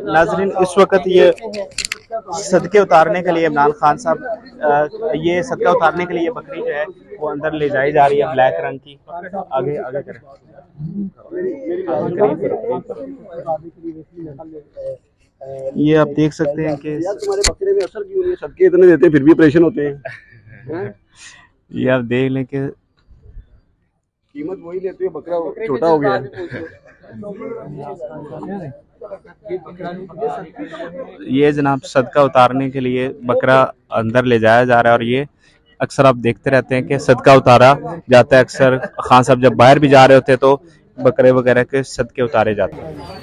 नाजरीन, इस वक्त ये सदके उतारने के लिए इमरान खान साहब ये सदका उतारने के लिए ये बकरी जो है वो अंदर ले जाई जा रही है, ब्लैक रंग की। आगे आगे करें, ये आप देख सकते हैं कि तुम्हारे बकरे में असर क्यों नहीं, सदके इतने देते हैं फिर भी ऑपरेशन होते हैं। ये आप देख लें कि कीमत वही लेते हो, बकरा छोटा हो गया। ये जनाब सदका उतारने के लिए बकरा अंदर ले जाया जा रहा है और ये अक्सर आप देखते रहते हैं कि सदका उतारा जाता है। अक्सर खान साहब जब बाहर भी जा रहे होते हैं तो बकरे वगैरह के सदके उतारे जाते हैं।